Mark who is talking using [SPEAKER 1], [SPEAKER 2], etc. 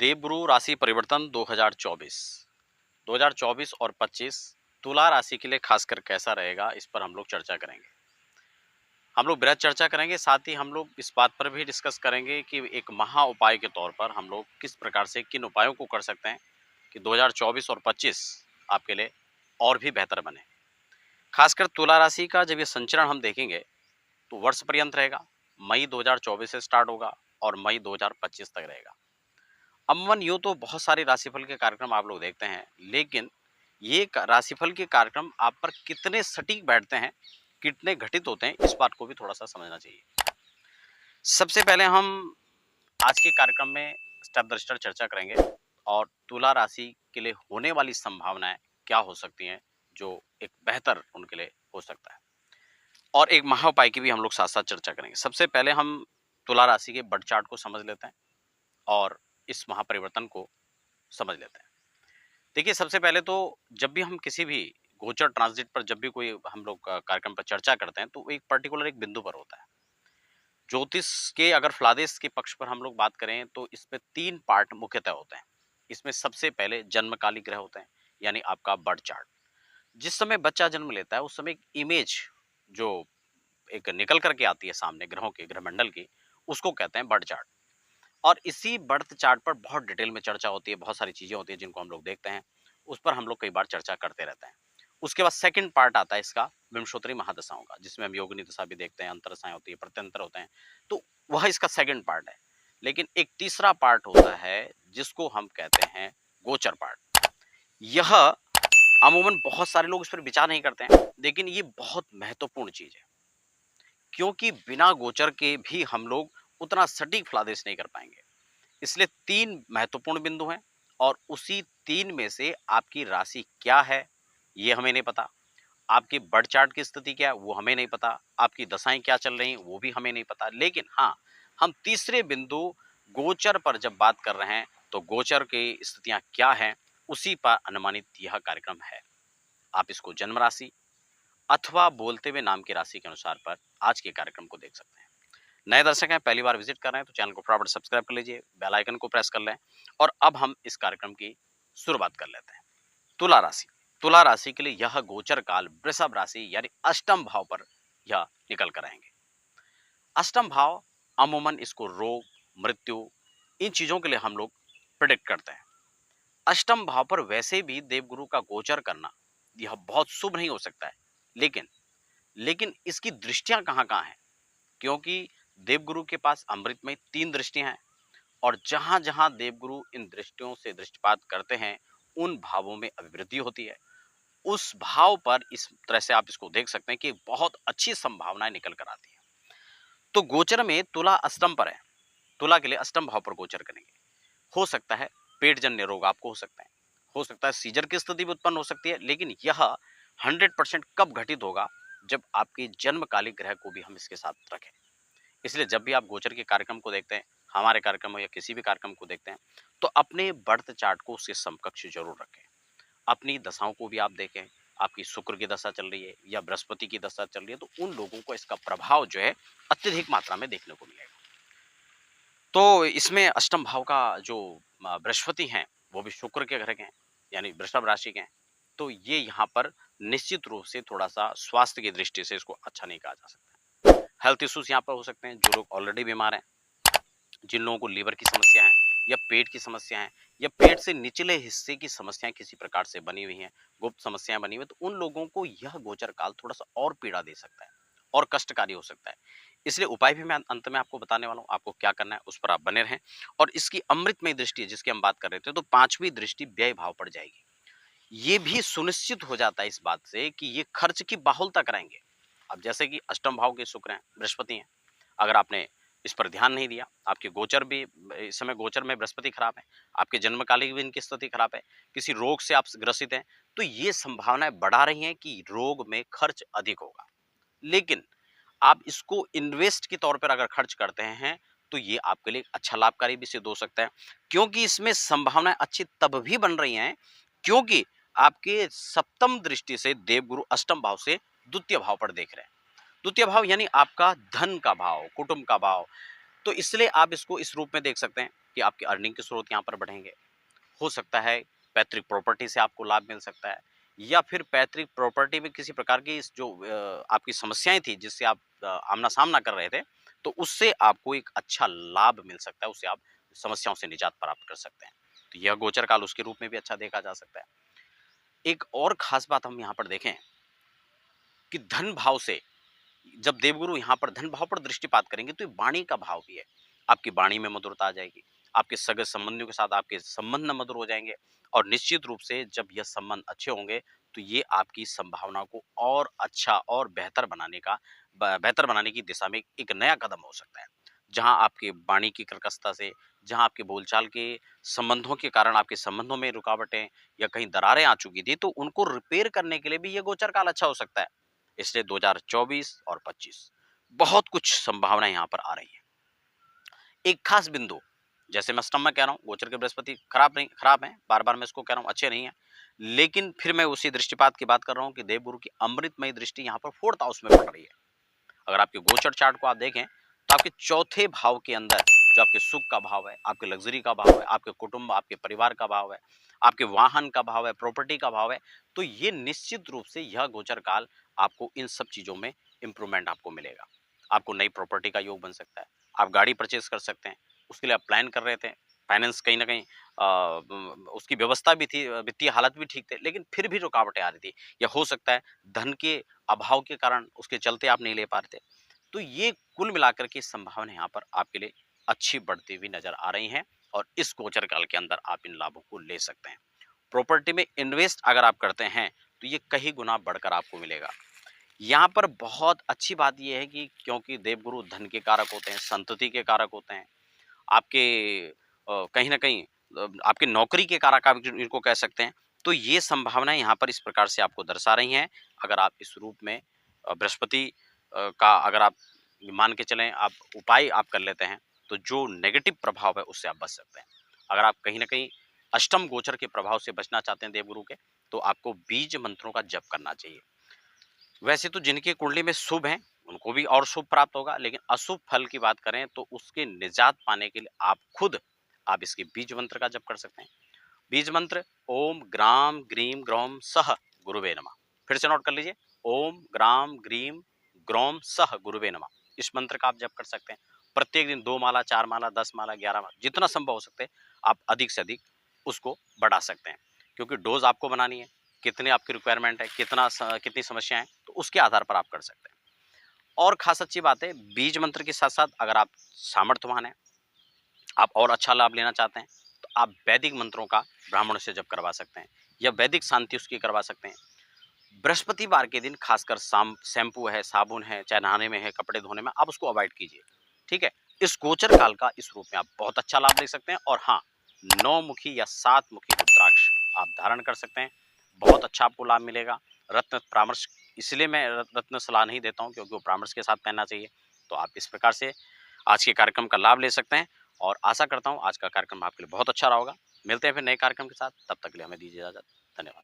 [SPEAKER 1] देवगुरु राशि परिवर्तन 2024 2024 और 25 तुला राशि के लिए खासकर कैसा रहेगा, इस पर हम लोग चर्चा करेंगे। हम लोग बृहद चर्चा करेंगे, साथ ही हम लोग इस बात पर भी डिस्कस करेंगे कि एक महा उपाय के तौर पर हम लोग किस प्रकार से किन उपायों को कर सकते हैं कि 2024 और 25 आपके लिए और भी बेहतर बने। खासकर तुला राशि का जब ये संचरण हम देखेंगे तो वर्ष पर्यंत रहेगा। मई 2024 से स्टार्ट होगा और मई 2025 तक रहेगा। अमूमन यूँ तो बहुत सारे राशिफल के कार्यक्रम आप लोग देखते हैं, लेकिन ये राशिफल के कार्यक्रम आप पर कितने सटीक बैठते हैं, कितने घटित होते हैं, इस बात को भी थोड़ा सा समझना चाहिए। सबसे पहले हम आज के कार्यक्रम में स्टेप बाय स्टेप चर्चा करेंगे और तुला राशि के लिए होने वाली संभावनाएं क्या हो सकती हैं, जो एक बेहतर उनके लिए हो सकता है, और एक महाउपाय की भी हम लोग साथ साथ चर्चा करेंगे। सबसे पहले हम तुला राशि के बर्थ चार्ट को समझ लेते हैं और इस महापरिवर्तन को समझ लेते हैं। देखिए, सबसे पहले तो जब भी हम किसी भी गोचर ट्रांजिट पर जब भी कोई हम लोग कार्यक्रम पर चर्चा करते हैं तो एक पर्टिकुलर एक बिंदु पर होता है। ज्योतिष के अगर फलादेश के पक्ष पर हम लोग बात करें तो इसमें 3 पार्ट मुख्यतः होते हैं। इसमें सबसे पहले जन्मकालिक ग्रह होते हैं, यानी आपका बर्थ चार्ट। जिस समय बच्चा जन्म लेता है उस समय एक इमेज जो एक निकल करके आती है सामने ग्रहों के, ग्रहमंडल की, उसको कहते हैं बर्थ चार्ट। और इसी बर्थ चार्ट पर बहुत डिटेल में चर्चा होती है, बहुत सारी चीजें होती है जिनको हम लोग देखते हैं, उस पर हम लोग कई बार चर्चा करते रहते हैं। उसके बाद सेकंड पार्ट आता है इसका विंशोत्तरी महादशाओं का, जिसमें हम योगिनी दशा भी देखते हैं, अंतरदशाएं होती है, प्रत्यंतर होते हैं, तो वह इसका सेकंड पार्ट है। लेकिन एक तीसरा पार्ट होता है जिसको हम कहते हैं गोचर पार्ट। यह अमूमन बहुत सारे लोग इस पर विचार नहीं करते हैं, लेकिन ये बहुत महत्वपूर्ण चीज है, क्योंकि बिना गोचर के भी हम लोग उतना सटीक फलादेश नहीं कर पाएंगे। इसलिए 3 महत्वपूर्ण बिंदु हैं और उसी 3 में से आपकी राशि क्या है, ये हमें नहीं पता। आपकी बर्थ चार्ट की स्थिति क्या है, वो हमें नहीं पता। आपकी दशाएं क्या चल रही हैं, वो भी हमें नहीं पता। लेकिन हाँ, हम तीसरे बिंदु गोचर पर जब बात कर रहे हैं, तो गोचर की स्थितियां क्या हैं, उसी पर अनुमानित यह कार्यक्रम है। आप इसको जन्म राशि अथवा बोलते हुए नाम की राशि के अनुसार पर आज के कार्यक्रम को देख सकते हैं। नए दर्शक हैं, पहली बार विजिट कर रहे हैं तो चैनल को फटाफट सब्सक्राइब कर लीजिए, बेल आइकन को प्रेस कर लें और अब हम इस कार्यक्रम की शुरुआत कर लेते हैं। तुला राशि। तुला राशि के लिए यह गोचर काल वृषभ राशि यानी अष्टम भाव पर यह निकल कर आएंगे। अष्टम भाव अमूमन इसको रोग, मृत्यु, इन चीजों के लिए हम लोग प्रिडिक्ट करते हैं। अष्टम भाव पर वैसे भी देवगुरु का गोचर करना यह बहुत शुभ नहीं हो सकता है, लेकिन लेकिन इसकी दृष्टियां कहां कहां हैं, क्योंकि देवगुरु के पास अमृतमय 3 दृष्टियां हैं और जहां जहां देवगुरु इन दृष्टियों से दृष्टिपात करते हैं उन भावों में अभिवृद्धि होती है। उस भाव पर इस तरह से आप इसको देख सकते हैं कि बहुत अच्छी संभावनाएं निकल कर आती है। तो गोचर में तुला अष्टम पर है, तुला के लिए अष्टम भाव पर गोचर करेंगे। हो सकता है पेट जन्य रोग आपको हो सकता है सीजर की स्थिति भी उत्पन्न हो सकती है, लेकिन यह 100% कब घटित होगा, जब आपके जन्मकालिक ग्रह को भी हम इसके साथ रखें। इसलिए जब भी आप गोचर के कार्यक्रम को देखते हैं, हमारे कार्यक्रम हो या किसी भी कार्यक्रम को देखते हैं, तो अपने बर्थ चार्ट को उसके समकक्ष जरूर रखें। अपनी दशाओं को भी आप देखें, आपकी शुक्र की दशा चल रही है या बृहस्पति की दशा चल रही है, तो उन लोगों को इसका प्रभाव जो है अत्यधिक मात्रा में देखने को मिलेगा। तो इसमें अष्टम भाव का जो बृहस्पति हैं, वो भी शुक्र के घर के हैं, यानी वृषभ राशि के हैं। तो ये यहाँ पर निश्चित रूप से थोड़ा सा स्वास्थ्य की दृष्टि से इसको अच्छा नहीं कहा जा सकता। हेल्थ इश्यूज यहाँ पर हो सकते हैं, जो लोग ऑलरेडी बीमार हैं, जिन लोगों को लीवर की समस्या है या पेट की समस्या है या पेट से निचले हिस्से की समस्याएं किसी प्रकार से बनी हुई हैं, गुप्त समस्याएं बनी हुई हैं, तो उन लोगों को यह गोचर काल थोड़ा सा और पीड़ा दे सकता है और कष्टकारी हो सकता है। इसलिए उपाय भी मैं अंत में आपको बताने वाला हूँ, आपको क्या करना है उस पर आप बने रहें। और इसकी अमृतमय दृष्टि है जिसकी हम बात कर रहे थे, तो 5वीं दृष्टि व्यय भाव पर जाएगी। ये भी सुनिश्चित हो जाता है इस बात से कि ये खर्च की बाहुलता कराएंगे। अब जैसे कि अष्टम भाव के शुक्र हैं, बृहस्पति हैं, अगर आपने इस पर ध्यान नहीं दिया, आपके गोचर भी इस समय गोचर में बृहस्पति खराब है, आपके जन्मकालिक भी इनकी स्थिति खराब है, किसी रोग से आप ग्रसित हैं, तो ये संभावनाएं बढ़ा रही हैं कि रोग में खर्च अधिक होगा। लेकिन आप इसको इन्वेस्ट के तौर पर अगर खर्च करते हैं तो ये आपके लिए अच्छा लाभकारी भी सिद्ध हो सकता है, क्योंकि इसमें संभावनाएं अच्छी तब भी बन रही हैं क्योंकि आपके सप्तम दृष्टि से देवगुरु अष्टम भाव से द्वितीय भाव पर देख रहे हैं। द्वितीय भाव यानी आपका धन का भाव, कुटुंब का भाव, तो इसलिए आप इसको इस रूप में देख सकते हैं कि आपके अर्निंग के स्रोत यहाँ पर बढ़ेंगे। हो सकता है पैतृक प्रॉपर्टी से आपको लाभ मिल सकता है, या फिर पैतृक प्रॉपर्टी में किसी प्रकार की जो आपकी समस्याएं थी जिससे आप आमना सामना कर रहे थे, तो उससे आपको एक अच्छा लाभ मिल सकता है, उससे आप समस्याओं से निजात प्राप्त कर सकते हैं। तो यह गोचर काल उसके रूप में भी अच्छा देखा जा सकता है। एक और खास बात हम यहाँ पर देखें कि धन भाव से जब देवगुरु यहाँ पर धन भाव पर दृष्टिपात करेंगे तो ये वाणी का भाव भी है। आपकी वाणी में मधुरता आ जाएगी, आपके सगे संबंधियों के साथ आपके संबंध मधुर हो जाएंगे, और निश्चित रूप से जब यह संबंध अच्छे होंगे तो ये आपकी संभावना को और अच्छा और बेहतर बनाने की दिशा में एक नया कदम हो सकता है। जहां आपके वाणी की कर्कशता से, जहां आपके बोलचाल के संबंधों के कारण आपके संबंधों में रुकावटें या कहीं दरारें आ चुकी थी, तो उनको रिपेयर करने के लिए भी ये गोचर काल अच्छा हो सकता है। इसलिए 2024 और 25 बहुत कुछ संभावनाएं यहाँ पर आ रही है। एक खास बिंदु, जैसे मैं अष्टम में कह रहा हूँ गोचर के बृहस्पति खराब है, बार बार मैं इसको कह रहा हूँ अच्छे नहीं है, लेकिन फिर मैं उसी दृष्टिपात की बात कर रहा हूँ कि देवगुरु की अमृतमयी दृष्टि यहाँ पर 4th हाउस में पड़ रही है। अगर आपके गोचर चार्ट को आप देखें तो आपके चौथे भाव के अंदर जो आपके सुख का भाव है, आपके लग्जरी का भाव है, आपके कुटुंब, आपके परिवार का भाव है, आपके वाहन का भाव है, प्रॉपर्टी का भाव है, तो ये निश्चित रूप से यह गोचर काल आपको इन सब चीजों में इंप्रूवमेंट आपको मिलेगा। आपको नई प्रॉपर्टी का योग बन सकता है, आप गाड़ी परचेज कर सकते हैं, उसके लिए आप प्लान कर रहे थे, फाइनेंस कहीं ना कहीं उसकी व्यवस्था भी थी, वित्तीय हालत भी ठीक थे, लेकिन फिर भी रुकावटें आ रही थी, या हो सकता है धन के अभाव के कारण उसके चलते आप नहीं ले पा रहे थे। तो ये कुल मिलाकर के संभावना यहाँ पर आपके लिए अच्छी बढ़ती हुई नजर आ रही हैं, और इस गोचर काल के अंदर आप इन लाभों को ले सकते हैं। प्रॉपर्टी में इन्वेस्ट अगर आप करते हैं तो ये कई गुना बढ़कर आपको मिलेगा। यहाँ पर बहुत अच्छी बात यह है कि क्योंकि देवगुरु धन के कारक होते हैं, संतति के कारक होते हैं, आपके कहीं न कहीं आपकी नौकरी के कारक आप इनको कह सकते हैं। तो ये संभावनाएँ यहाँ पर इस प्रकार से आपको दर्शा रही हैं। अगर आप इस रूप में बृहस्पति का अगर आप मान के चलें, आप उपाय आप कर लेते हैं, तो जो नेगेटिव प्रभाव है उससे आप बच सकते हैं। अगर आप कहीं न कहीं अष्टम गोचर के प्रभाव से बचना चाहते हैं देवगुरु के, तो आपको बीज मंत्रों का जप करना चाहिए। वैसे तो जिनकी कुंडली में शुभ है, उनको भी और शुभ प्राप्त होगा, लेकिन अशुभ फल की बात करें तो उसके निजात पाने के लिए आप इसके बीज मंत्र का जप कर सकते हैं। बीज मंत्र ओम ग्राम ग्रीम ग्रौम सह गुरुवे नमः। फिर से नोट कर लीजिए, ओम ग्राम ग्रीम ग्रौम सह गुरुवे नमः। इस मंत्र का आप जप कर सकते हैं। प्रत्येक दिन 2 माला, 4 माला, 10 माला, 11 माला, जितना संभव हो सकते हैं आप अधिक से अधिक उसको बढ़ा सकते हैं, क्योंकि डोज आपको बनानी है, कितनी आपकी रिक्वायरमेंट है, कितनी समस्याएं हैं, तो उसके आधार पर आप कर सकते हैं। और खास अच्छी बात है, बीज मंत्र के साथ साथ अगर आप सामर्थ्यवान हैं, आप और अच्छा लाभ लेना चाहते हैं, तो आप वैदिक मंत्रों का ब्राह्मणों से जप करवा सकते हैं, या वैदिक शांति उसकी करवा सकते हैं। बृहस्पतिवार के दिन खासकर शैम्पू है, साबुन है, चाहे नहाने में है, कपड़े धोने में, आप उसको अवॉइड कीजिए। ठीक है, इस गोचर काल का इस रूप में आप बहुत अच्छा लाभ ले सकते हैं। और हाँ, 9 मुखी या 7 मुखी रुद्राक्ष आप धारण कर सकते हैं, बहुत अच्छा आपको लाभ मिलेगा। रत्न परामर्श, इसलिए मैं रत्न सलाह नहीं देता हूँ क्योंकि वो परामर्श के साथ पहनना चाहिए। तो आप इस प्रकार से आज के कार्यक्रम का लाभ ले सकते हैं, और आशा करता हूँ आज का कार्यक्रम आपके लिए बहुत अच्छा रहा होगा। मिलते हैं फिर नए कार्यक्रम के साथ, तब तक के लिए हमें दीजिए इजाजत। धन्यवाद।